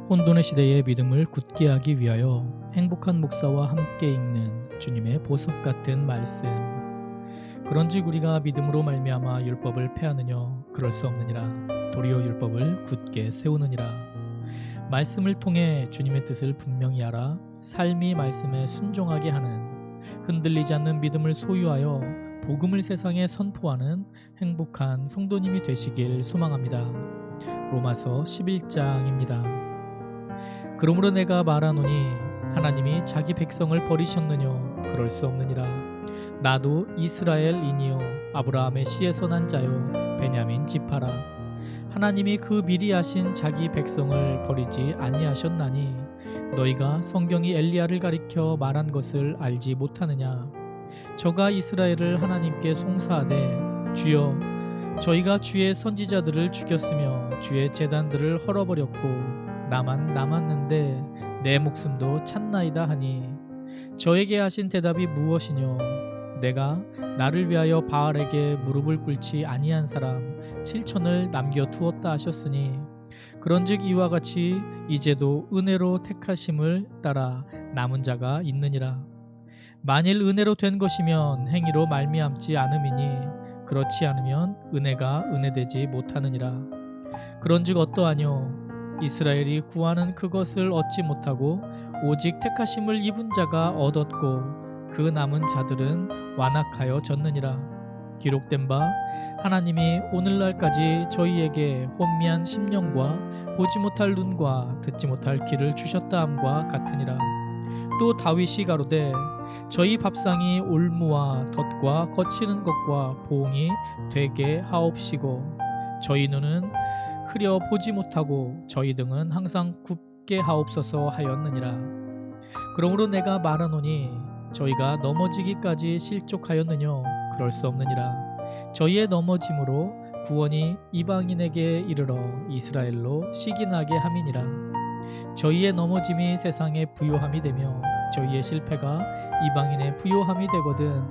혼돈의 시대의 믿음을 굳게 하기 위하여 행복한 목사와 함께 읽는 주님의 보석 같은 말씀. 그런즉 우리가 믿음으로 말미암아 율법을 패하느냐? 그럴 수 없느니라. 도리어 율법을 굳게 세우느니라. 말씀을 통해 주님의 뜻을 분명히 알아 삶이 말씀에 순종하게 하는, 흔들리지 않는 믿음을 소유하여 복음을 세상에 선포하는 행복한 성도님이 되시길 소망합니다. 로마서 11장입니다. 그러므로 내가 말하노니 하나님이 자기 백성을 버리셨느뇨? 그럴 수 없느니라. 나도 이스라엘이니요 아브라함의 씨에서 난 자요 베냐민 지파라. 하나님이 그 미리 하신 자기 백성을 버리지 아니하셨나니 너희가 성경이 엘리야를 가리켜 말한 것을 알지 못하느냐? 저가 이스라엘을 하나님께 송사하되 주여 저희가 주의 선지자들을 죽였으며 주의 제단들을 헐어버렸고 나만 남았는데 내 목숨도 찼나이다 하니 저에게 하신 대답이 무엇이뇨? 내가 나를 위하여 바알에게 무릎을 꿇지 아니한 사람 7천을 남겨두었다 하셨으니 그런즉 이와 같이 이제도 은혜로 택하심을 따라 남은 자가 있느니라. 만일 은혜로 된 것이면 행위로 말미암지 않음이니 그렇지 않으면 은혜가 은혜되지 못하느니라. 그런즉 어떠하뇨? 이스라엘이 구하는 그것을 얻지 못하고 오직 택하심을 입은 자가 얻었고 그 남은 자들은 완악하여 졌느니라. 기록된 바 하나님이 오늘날까지 저희에게 혼미한 심령과 보지 못할 눈과 듣지 못할 귀를 주셨다 함과 같으니라. 또 다윗이 가로되 저희 밥상이 올무와 덫과 거치는 것과 보응이 되게 하옵시고 저희 눈은 흐려 보지 못하고 저희 등은 항상 굽게 하옵소서 하였느니라. 그러므로 내가 말하노니 저희가 넘어지기까지 실족하였느뇨? 그럴 수 없느니라. 저희의 넘어짐으로 구원이 이방인에게 이르러 이스라엘로 시기나게 함이니라. 저희의 넘어짐이 세상의 부요함이 되며 저희의 실패가 이방인의 부요함이 되거든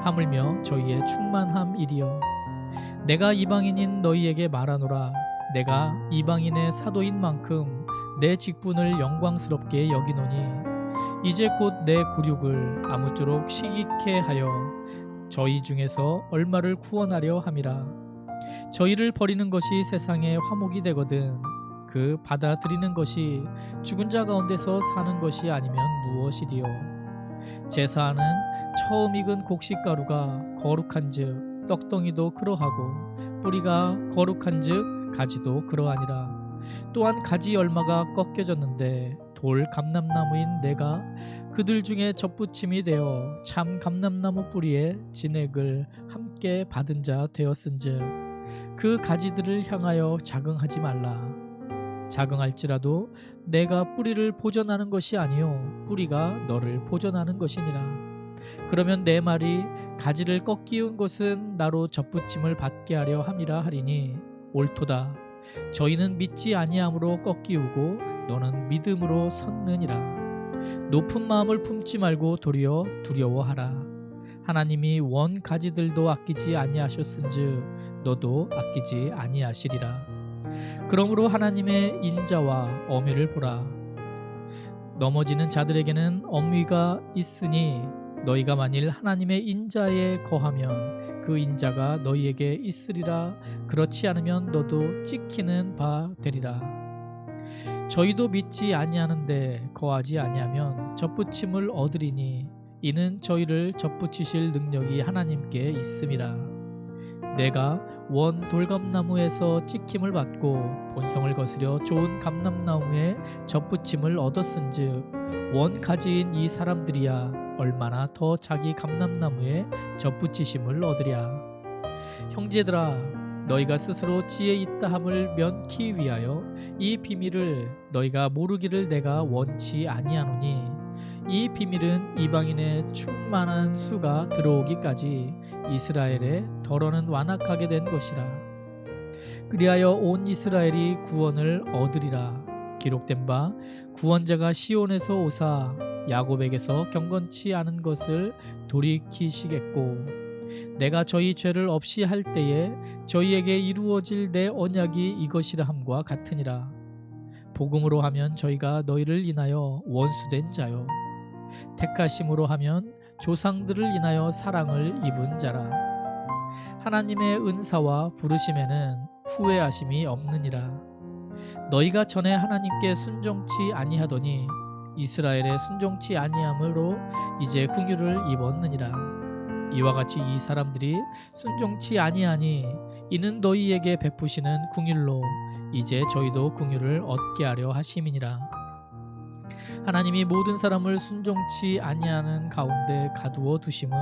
하물며 저희의 충만함이리요. 내가 이방인인 너희에게 말하노라. 내가 이방인의 사도인 만큼 내 직분을 영광스럽게 여기노니 이제 곧 내 굴육을 아무쪼록 시기케 하여 저희 중에서 얼마를 구원하려 함이라. 저희를 버리는 것이 세상의 화목이 되거든 그 받아들이는 것이 죽은 자 가운데서 사는 것이 아니면 무엇이리요? 제사하는 처음 익은 곡식가루가 거룩한즉 떡덩이도 그러하고 뿌리가 거룩한즉 가지도 그러하니라. 또한 가지 열마가 꺾여졌는데 돌 감람나무인 내가 그들 중에 접붙임이 되어 참 감람나무 뿌리에 진액을 함께 받은 자 되었은즉 그 가지들을 향하여 자긍하지 말라. 자긍할지라도 내가 뿌리를 보존하는 것이 아니요 뿌리가 너를 보존하는 것이니라. 그러면 내 말이 가지를 꺾이운 것은 나로 접붙임을 받게 하려 함이라 하리니 옳도다. 저희는 믿지 아니함으로 꺾이우고 너는 믿음으로 섰느니라. 높은 마음을 품지 말고 도리어 두려워하라. 하나님이 원 가지들도 아끼지 아니하셨은즉 너도 아끼지 아니하시리라. 그러므로 하나님의 인자와 엄위를 보라. 넘어지는 자들에게는 엄위가 있으니 너희가 만일 하나님의 인자에 거하면 그 인자가 너희에게 있으리라. 그렇지 않으면 너도 찍히는 바 되리라. 저희도 믿지 아니하는데 거하지 아니하면 접붙임을 얻으리니 이는 저희를 접붙이실 능력이 하나님께 있음이라. 내가 원 돌감나무에서 찍힘을 받고 본성을 거스려 좋은 감람나무에 접붙임을 얻었은즉 원 가지인 이 사람들이야 얼마나 더 자기 감람나무에 접붙이심을 얻으랴. 형제들아 너희가 스스로 지혜 있다함을 면키 위하여 이 비밀을 너희가 모르기를 내가 원치 아니하노니 이 비밀은 이방인의 충만한 수가 들어오기까지 이스라엘의 덜어는 완악하게 된 것이라. 그리하여 온 이스라엘이 구원을 얻으리라. 기록된 바 구원자가 시온에서 오사 야곱에게서 경건치 않은 것을 돌이키시겠고 내가 저희 죄를 없이 할 때에 저희에게 이루어질 내 언약이 이것이라 함과 같으니라. 복음으로 하면 저희가 너희를 인하여 원수된 자요, 택하심으로 하면 조상들을 인하여 사랑을 입은 자라. 하나님의 은사와 부르심에는 후회하심이 없느니라. 너희가 전에 하나님께 순종치 아니하더니 이스라엘에 순종치 아니함으로 이제 긍휼을 입었느니라. 이와 같이 이 사람들이 순종치 아니하니 이는 너희에게 베푸시는 긍휼로 이제 저희도 긍휼을 얻게 하려 하심이니라. 하나님이 모든 사람을 순종치 아니하는 가운데 가두어 두심은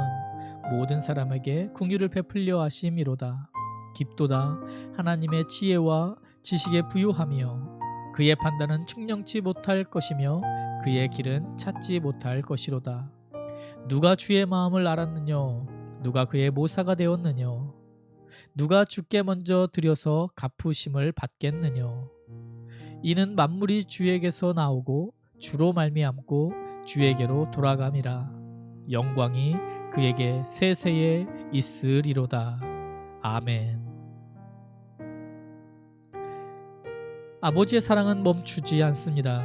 모든 사람에게 긍휼을 베풀려 하심이로다. 깊도다 하나님의 지혜와 지식에 부유하며 그의 판단은 측량치 못할 것이며 그의 길은 찾지 못할 것이로다. 누가 주의 마음을 알았느냐? 누가 그의 모사가 되었느냐? 누가 주께 먼저 드려서 갚으심을 받겠느냐? 이는 만물이 주에게서 나오고 주로 말미암고 주에게로 돌아감이라. 영광이 그에게 세세에 있으리로다. 아멘. 아버지의 사랑은 멈추지 않습니다.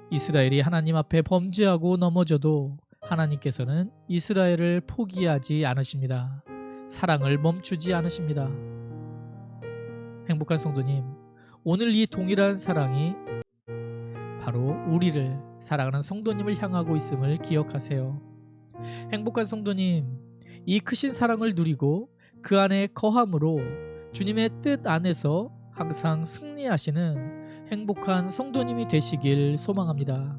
이스라엘이 하나님 앞에 범죄하고 넘어져도 하나님께서는 이스라엘을 포기하지 않으십니다. 사랑을 멈추지 않으십니다. 행복한 성도님, 오늘 이 동일한 사랑이 바로 우리를 사랑하는 성도님을 향하고 있음을 기억하세요. 행복한 성도님, 이 크신 사랑을 누리고 그 안에 거함으로 주님의 뜻 안에서 항상 승리하시는 행복한 성도님이 되시길 소망합니다.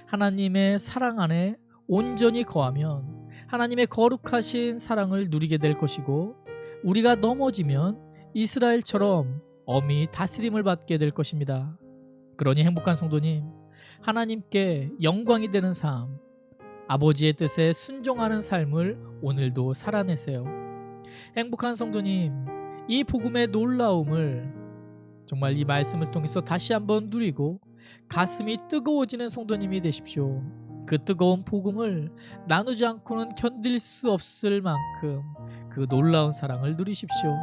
하나님의 사랑 안에 온전히 거하면 하나님의 거룩하신 사랑을 누리게 될 것이고, 우리가 넘어지면 이스라엘처럼 엄히 다스림을 받게 될 것입니다. 그러니 행복한 성도님, 하나님께 영광이 되는 삶, 아버지의 뜻에 순종하는 삶을 오늘도 살아내세요. 행복한 성도님, 이 복음의 놀라움을 정말 이 말씀을 통해서 다시 한번 누리고 가슴이 뜨거워지는 성도님이 되십시오. 그 뜨거운 복음을 나누지 않고는 견딜 수 없을 만큼 그 놀라운 사랑을 누리십시오.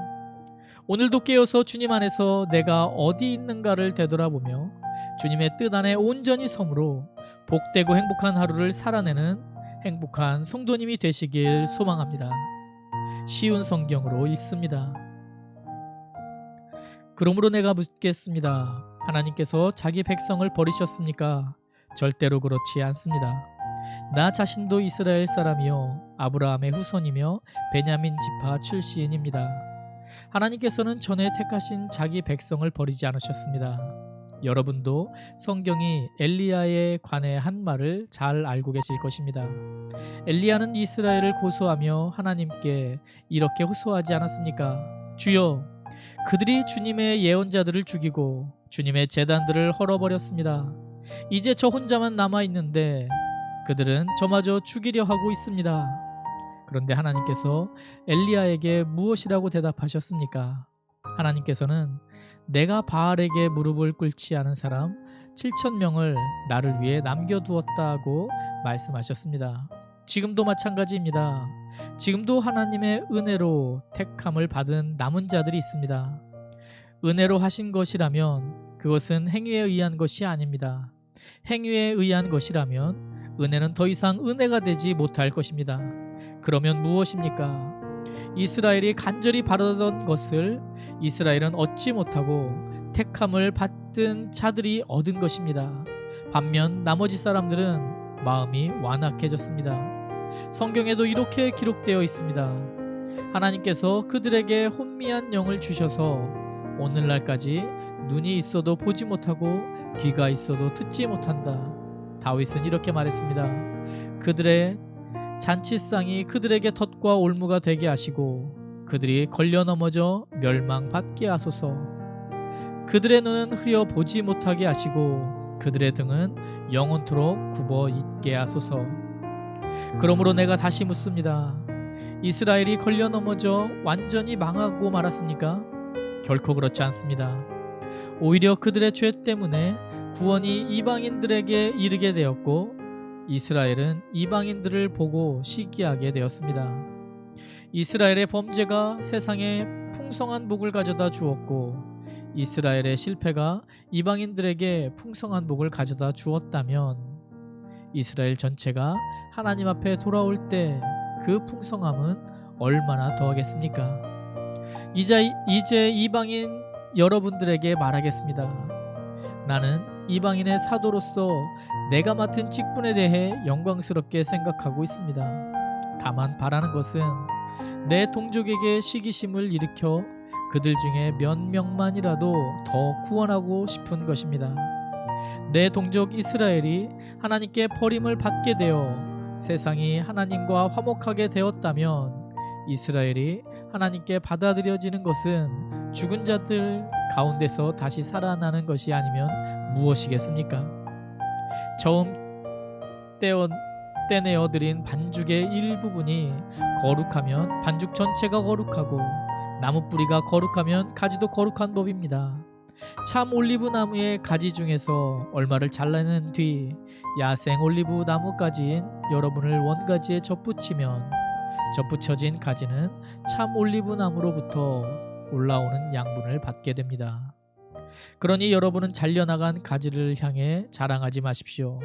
오늘도 깨어서 주님 안에서 내가 어디 있는가를 되돌아보며 주님의 뜻 안에 온전히 섬으로 복되고 행복한 하루를 살아내는 행복한 성도님이 되시길 소망합니다. 쉬운 성경으로 읽습니다. 그러므로 내가 묻겠습니다. 하나님께서 자기 백성을 버리셨습니까? 절대로 그렇지 않습니다. 나 자신도 이스라엘 사람이요 아브라함의 후손이며 베냐민 지파 출신입니다. 하나님께서는 전에 택하신 자기 백성을 버리지 않으셨습니다. 여러분도 성경이 엘리야에 관해 한 말을 잘 알고 계실 것입니다. 엘리야는 이스라엘을 고소하며 하나님께 이렇게 호소하지 않았습니까? 주여, 그들이 주님의 예언자들을 죽이고 주님의 제단들을 헐어버렸습니다. 이제 저 혼자만 남아있는데 그들은 저마저 죽이려 하고 있습니다. 그런데 하나님께서 엘리야에게 무엇이라고 대답하셨습니까? 하나님께서는 내가 바알에게 무릎을 꿇지 않은 사람 7,000명을 나를 위해 남겨두었다고 말씀하셨습니다. 지금도 마찬가지입니다. 지금도 하나님의 은혜로 택함을 받은 남은 자들이 있습니다. 은혜로 하신 것이라면 그것은 행위에 의한 것이 아닙니다. 행위에 의한 것이라면 은혜는 더 이상 은혜가 되지 못할 것입니다. 그러면 무엇입니까? 이스라엘이 간절히 바라던 것을 이스라엘은 얻지 못하고 택함을 받은 자들이 얻은 것입니다. 반면 나머지 사람들은 마음이 완악해졌습니다. 성경에도 이렇게 기록되어 있습니다. 하나님께서 그들에게 혼미한 영을 주셔서 오늘날까지 눈이 있어도 보지 못하고 귀가 있어도 듣지 못한다. 다윗은 이렇게 말했습니다. 그들의 잔치상이 그들에게 덫과 올무가 되게 하시고 그들이 걸려 넘어져 멸망받게 하소서. 그들의 눈은 흐려 보지 못하게 하시고 그들의 등은 영원토록 굽어 있게 하소서. 그러므로 내가 다시 묻습니다. 이스라엘이 걸려 넘어져 완전히 망하고 말았습니까? 결코 그렇지 않습니다. 오히려 그들의 죄 때문에 구원이 이방인들에게 이르게 되었고 이스라엘은 이방인들을 보고 시기하게 되었습니다. 이스라엘의 범죄가 세상에 풍성한 복을 가져다 주었고 이스라엘의 실패가 이방인들에게 풍성한 복을 가져다 주었다면 이스라엘 전체가 하나님 앞에 돌아올 때 그 풍성함은 얼마나 더하겠습니까? 이제 이방인 여러분들에게 말하겠습니다. 나는 이방인의 사도로서 내가 맡은 직분에 대해 영광스럽게 생각하고 있습니다. 다만 바라는 것은 내 동족에게 시기심을 일으켜 그들 중에 몇 명만이라도 더 구원하고 싶은 것입니다. 내 동족 이스라엘이 하나님께 버림을 받게 되어 세상이 하나님과 화목하게 되었다면 이스라엘이 하나님께 받아들여지는 것은 죽은 자들 가운데서 다시 살아나는 것이 아니면 무엇이겠습니까? 처음 떼내어 드린 반죽의 일부분이 거룩하면 반죽 전체가 거룩하고 나무 뿌리가 거룩하면 가지도 거룩한 법입니다. 참 올리브 나무의 가지 중에서 얼마를 잘라낸 뒤 야생 올리브 나무가지인 여러분을 원가지에 접붙이면 접붙여진 가지는 참 올리브 나무로부터 올라오는 양분을 받게 됩니다. 그러니 여러분은 잘려나간 가지를 향해 자랑하지 마십시오.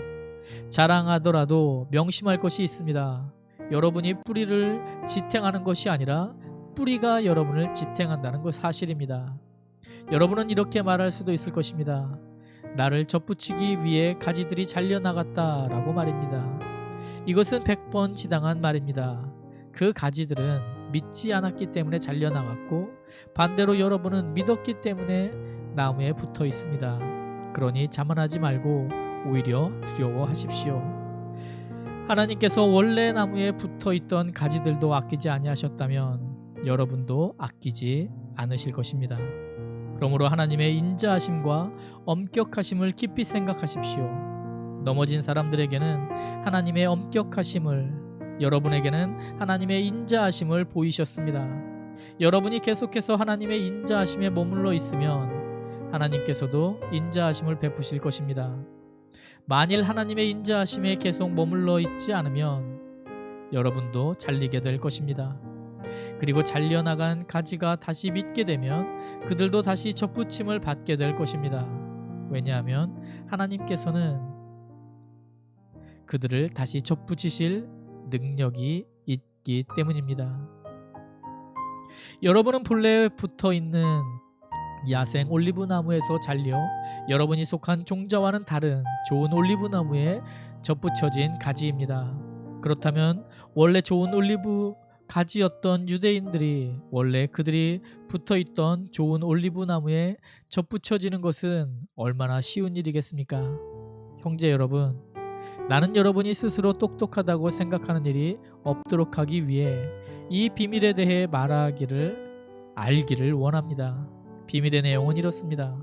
자랑하더라도 명심할 것이 있습니다. 여러분이 뿌리를 지탱하는 것이 아니라 뿌리가 여러분을 지탱한다는 것 사실입니다. 여러분은 이렇게 말할 수도 있을 것입니다. 나를 접붙이기 위해 가지들이 잘려나갔다라고 말입니다. 이것은 100번 지당한 말입니다. 그 가지들은 믿지 않았기 때문에 잘려나갔고 반대로 여러분은 믿었기 때문에 나무에 붙어 있습니다. 그러니 자만하지 말고 오히려 두려워하십시오. 하나님께서 원래 나무에 붙어 있던 가지들도 아끼지 아니하셨다면 여러분도 아끼지 않으실 것입니다. 그러므로 하나님의 인자하심과 엄격하심을 깊이 생각하십시오. 넘어진 사람들에게는 하나님의 엄격하심을, 여러분에게는 하나님의 인자하심을 보이셨습니다. 여러분이 계속해서 하나님의 인자하심에 머물러 있으면 하나님께서도 인자하심을 베푸실 것입니다. 만일 하나님의 인자하심에 계속 머물러 있지 않으면 여러분도 잘리게 될 것입니다. 그리고 잘려나간 가지가 다시 믿게 되면 그들도 다시 접붙임을 받게 될 것입니다. 왜냐하면 하나님께서는 그들을 다시 접붙이실 능력이 있기 때문입니다. 여러분은 본래 붙어있는 야생 올리브 나무에서 잘려 여러분이 속한 종자와는 다른 좋은 올리브 나무에 접붙여진 가지입니다. 그렇다면 원래 좋은 올리브 가지였던 유대인들이 원래 그들이 붙어있던 좋은 올리브 나무에 접붙여지는 것은 얼마나 쉬운 일이겠습니까? 형제 여러분, 나는 여러분이 스스로 똑똑하다고 생각하는 일이 없도록 하기 위해 이 비밀에 대해 알기를 원합니다. 비밀의 내용은 이렇습니다.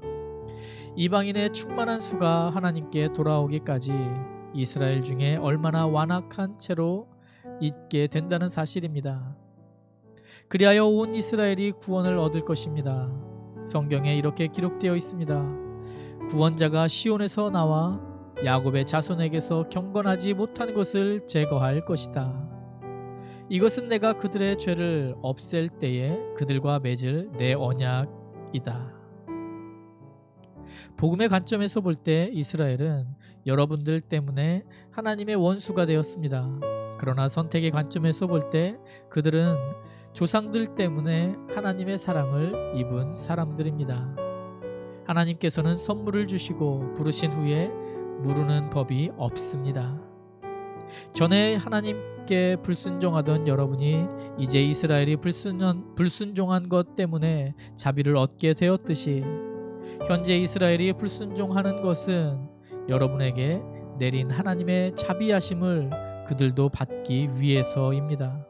이방인의 충만한 수가 하나님께 돌아오기까지 이스라엘 중에 얼마나 완악한 채로 있게 된다는 사실입니다. 그리하여 온 이스라엘이 구원을 얻을 것입니다. 성경에 이렇게 기록되어 있습니다. 구원자가 시온에서 나와 야곱의 자손에게서 경건하지 못한 것을 제거할 것이다. 이것은 내가 그들의 죄를 없앨 때에 그들과 맺을 내 언약이다. 복음의 관점에서 볼 때 이스라엘은 여러분들 때문에 하나님의 원수가 되었습니다. 그러나 선택의 관점에서 볼 때 그들은 조상들 때문에 하나님의 사랑을 입은 사람들입니다. 하나님께서는 선물을 주시고 부르신 후에 무르는 법이 없습니다. 전에 하나님께 불순종하던 여러분이 이제 이스라엘이 불순종한 것 때문에 자비를 얻게 되었듯이 현재 이스라엘이 불순종하는 것은 여러분에게 내린 하나님의 자비하심을 그들도 받기 위해서입니다.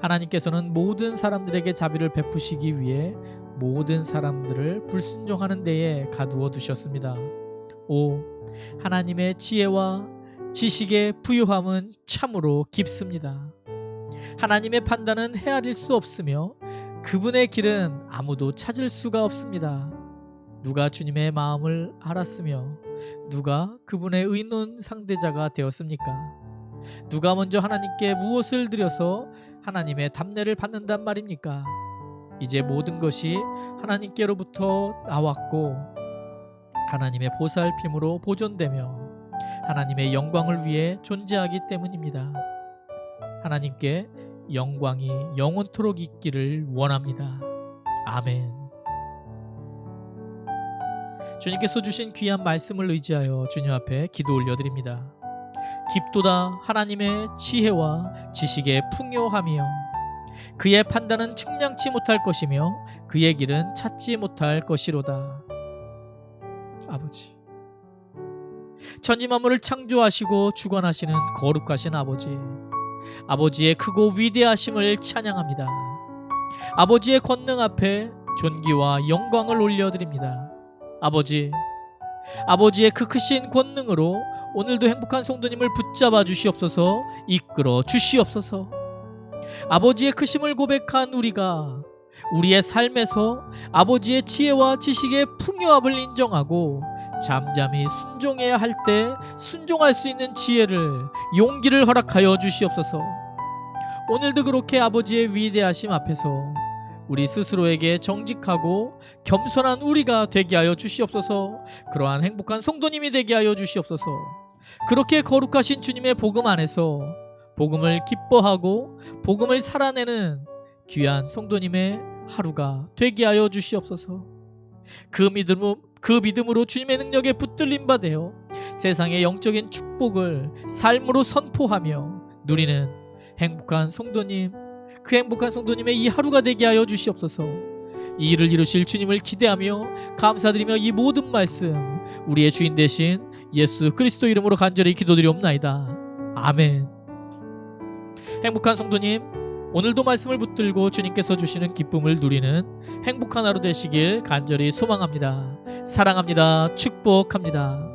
하나님께서는 모든 사람들에게 자비를 베푸시기 위해 모든 사람들을 불순종하는 데에 가두어 두셨습니다. 오, 하나님의 지혜와 지식의 부유함은 참으로 깊습니다. 하나님의 판단은 헤아릴 수 없으며 그분의 길은 아무도 찾을 수가 없습니다. 누가 주님의 마음을 알았으며 누가 그분의 의논 상대자가 되었습니까? 누가 먼저 하나님께 무엇을 드려서 하나님의 답례를 받는단 말입니까? 이제 모든 것이 하나님께로부터 나왔고 하나님의 보살핌으로 보존되며 하나님의 영광을 위해 존재하기 때문입니다. 하나님께 영광이 영원토록 있기를 원합니다. 아멘. 주님께서 주신 귀한 말씀을 의지하여 주님 앞에 기도 올려드립니다. 깊도다 하나님의 지혜와 지식의 풍요하며 그의 판단은 측량치 못할 것이며 그의 길은 찾지 못할 것이로다. 아버지, 천지 만물을 창조하시고 주관하시는 거룩하신 아버지, 아버지의 크고 위대하심을 찬양합니다. 아버지의 권능 앞에 존귀와 영광을 올려드립니다. 아버지, 아버지의 그 크신 권능으로 오늘도 행복한 성도님을 붙잡아 주시옵소서, 이끌어 주시옵소서. 아버지의 크심을 고백한 우리가 우리의 삶에서 아버지의 지혜와 지식의 풍요함을 인정하고 잠잠히 순종해야 할 때 순종할 수 있는 지혜를, 용기를 허락하여 주시옵소서. 오늘도 그렇게 아버지의 위대하심 앞에서 우리 스스로에게 정직하고 겸손한 우리가 되게 하여 주시옵소서. 그러한 행복한 성도님이 되게 하여 주시옵소서. 그렇게 거룩하신 주님의 복음 안에서 복음을 기뻐하고 복음을 살아내는 귀한 성도님의 하루가 되게 하여 주시옵소서. 그 믿음으로 주님의 능력에 붙들림 받아 세상의 영적인 축복을 삶으로 선포하며 누리는 행복한 성도님, 그 행복한 성도님의 이 하루가 되게 하여 주시옵소서. 이 일을 이루실 주님을 기대하며 감사드리며 이 모든 말씀 우리의 주인 되신 예수 그리스도 이름으로 간절히 기도드리옵나이다. 아멘. 행복한 성도님, 오늘도 말씀을 붙들고 주님께서 주시는 기쁨을 누리는 행복한 하루 되시길 간절히 소망합니다. 사랑합니다. 축복합니다.